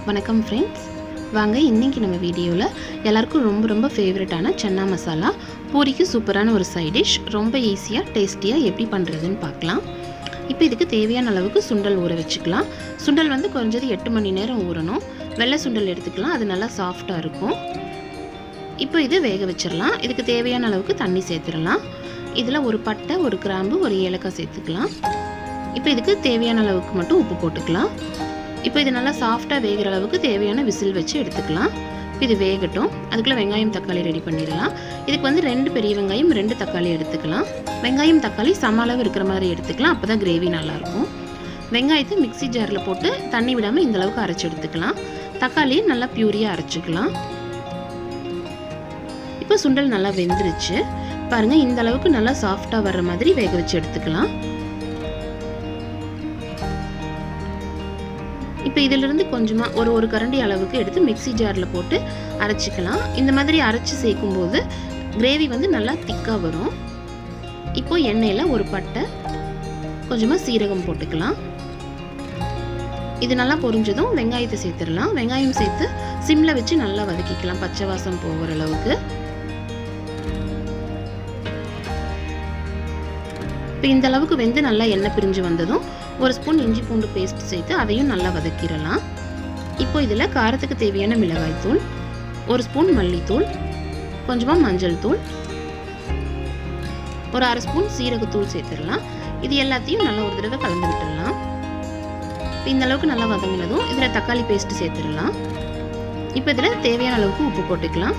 வணக்கம் ஃப்ரெண்ட்ஸ், வாங்க இன்றைக்கி நம்ம வீடியோவில் எல்லாருக்கும் ரொம்ப ஃபேவரட்டான சன்னா மசாலா பூரிக்கு சூப்பரான ஒரு சைட் டிஷ் ரொம்ப ஈஸியாக டேஸ்டியாக எப்படி பண்ணுறதுன்னு பார்க்கலாம். இப்போ இதுக்கு தேவையான அளவுக்கு சுண்டல் ஊற வச்சுக்கலாம். சுண்டல் வந்து குறைஞ்சது 8 மணி நேரம் ஊறணும். வெள்ளை சுண்டல் எடுத்துக்கலாம், அது நல்லா சாஃப்டாக இருக்கும். இப்போ இது வேக வச்சிடலாம். இதுக்கு தேவையான அளவுக்கு தண்ணி சேர்த்துடலாம். இதில் ஒரு பட்டை, ஒரு கிராம்பு, ஒரு ஏலக்காய் சேர்த்துக்கலாம். இப்போ இதுக்கு தேவையான அளவுக்கு மட்டும் உப்பு போட்டுக்கலாம். இப்போ இது நல்லா சாஃப்டாக வேகிற அளவுக்கு தேவையான விசில் வச்சு எடுத்துக்கலாம். இது வேகட்டும். அதுக்குள்ளே வெங்காயம் தக்காளி ரெடி பண்ணிடலாம். இதுக்கு வந்து 2 பெரிய வெங்காயம், 2 தக்காளி எடுத்துக்கலாம். வெங்காயம் தக்காளி சம அளவு இருக்கிற மாதிரி எடுத்துக்கலாம், அப்போ தான் கிரேவி நல்லாயிருக்கும். வெங்காயத்தை மிக்சி ஜாரில் போட்டு தண்ணி விடாமல் இந்த அளவுக்கு அரைச்சி எடுத்துக்கலாம். தக்காளியை நல்லா பியூரியாக அரைச்சிக்கலாம். இப்போ சுண்டல் நல்லா வெந்துருச்சு பாருங்கள். இந்த அளவுக்கு நல்லா சாஃப்டாக வர்ற மாதிரி வேக வச்சு எடுத்துக்கலாம். இப்போ இதிலிருந்து கொஞ்சமாக ஒரு கரண்டி அளவுக்கு எடுத்து மிக்சி ஜாரில் போட்டு அரைச்சிக்கலாம். இந்த மாதிரி அரைச்சி சேர்க்கும்போது கிரேவி வந்து நல்லா திக்காக வரும். இப்போ எண்ணெயில் ஒரு பட்டை, கொஞ்சமாக சீரகம் போட்டுக்கலாம். இது நல்லா பொரிஞ்சதும் வெங்காயத்தை சேர்த்துடலாம். வெங்காயம் சேர்த்து சிம்மில் வச்சு நல்லா வதக்கிக்கலாம், பச்சை வாசம் போகிற அளவுக்கு. இப்போ இந்த அளவுக்கு வெந்து நல்லா எண்ணெய் பிரிஞ்சு வந்ததும் ஒரு ஸ்பூன் இஞ்சி பூண்டு பேஸ்ட் சேர்த்து அதையும் நல்லா வதக்கிடலாம். இப்போ இதில் காரத்துக்கு தேவையான மிளகாய் தூள், ஒரு ஸ்பூன் மல்லித்தூள், கொஞ்சமாக மஞ்சள் தூள், ஒரு அரை ஸ்பூன் சீரகத்தூள் சேர்த்துடலாம். இது எல்லாத்தையும் நல்லா ஒரு தடவை கலந்து விட்டுடலாம். இந்த அளவுக்கு நல்லா வதங்கினதும் இதில் தக்காளி பேஸ்ட் சேர்த்துடலாம். இப்போ இதில் தேவையான அளவுக்கு உப்பு போட்டுக்கலாம்.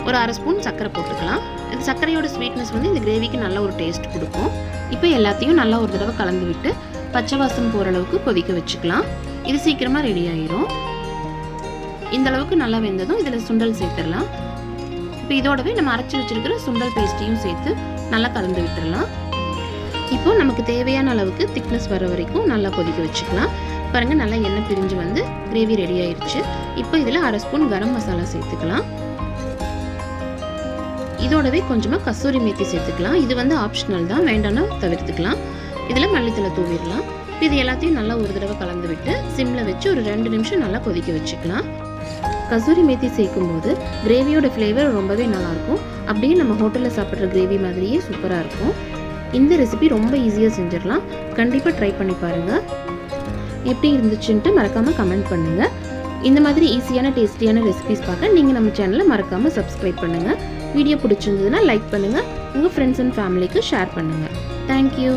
ஒரு அரை ஸ்பூன் சர்க்கரை போட்டுக்கலாம். இது சர்க்கரையோட ஸ்வீட்னஸ் வந்து இந்த கிரேவிக்கு நல்ல ஒரு டேஸ்ட் கொடுக்கும். இப்போ எல்லாத்தையும் நல்லா ஒரு தடவை கலந்து விட்டு பச்சை வாசம் போகிற அளவுக்கு கொதிக்க வச்சுக்கலாம். இது சீக்கிரமாக ரெடி ஆயிரும். இந்த அளவுக்கு நல்லா வெந்ததும் இதில் சுண்டல் சேர்த்துடலாம். இப்போ இதோடவே நம்ம அரைச்சி வச்சிருக்கிற சுண்டல் பேஸ்ட்டையும் சேர்த்து நல்லா கலந்து விட்டுடலாம். இப்போ நமக்கு தேவையான அளவுக்கு திக்னஸ் வர வரைக்கும் நல்லா கொதிக்க வச்சுக்கலாம். பாருங்கள், நல்லா எண்ணெய் பிரிஞ்சு வந்து கிரேவி ரெடி ஆயிடுச்சு. இப்போ இதில் அரை ஸ்பூன் கரம் மசாலா சேர்த்துக்கலாம். இதோடவே கொஞ்சமாக கசூரி மேத்தி சேர்த்துக்கலாம். இது வந்து ஆப்ஷனல் தான், வேண்டாம்னா தவிர்த்துக்கலாம். இதில் மல்லித்தலை தூவிடலாம். இது எல்லாத்தையும் நல்லா ஒரு தடவை கலந்து விட்டு சிம்மில் வச்சு ஒரு 2 நிமிஷம் நல்லா கொதிக்க வச்சுக்கலாம். கசூரி மேத்தி சேர்க்கும் போது கிரேவியோட ஃப்ளேவர் ரொம்பவே நல்லாயிருக்கும். அப்படியே நம்ம ஹோட்டலில் சாப்பிட்ற கிரேவி மாதிரியே சூப்பராக இருக்கும். இந்த ரெசிபி ரொம்ப ஈஸியாக செஞ்சிடலாம். கண்டிப்பாக ட்ரை பண்ணி பாருங்கள். எப்படி இருந்துச்சுன்ட்டு மறக்காமல் கமெண்ட் பண்ணுங்கள். இந்த மாதிரி ஈஸியான டேஸ்டியான ரெசிபிஸ் பார்க்க நீங்கள் நம்ம சேனலை மறக்காமல் சப்ஸ்கிரைப் பண்ணுங்கள். வீடியோ பிடிச்சிருந்ததுன்னா லைக் பண்ணுங்கள். உங்கள் ஃப்ரெண்ட்ஸ் அண்ட் ஃபேமிலிக்கு ஷேர் பண்ணுங்கள். தேங்க்யூ.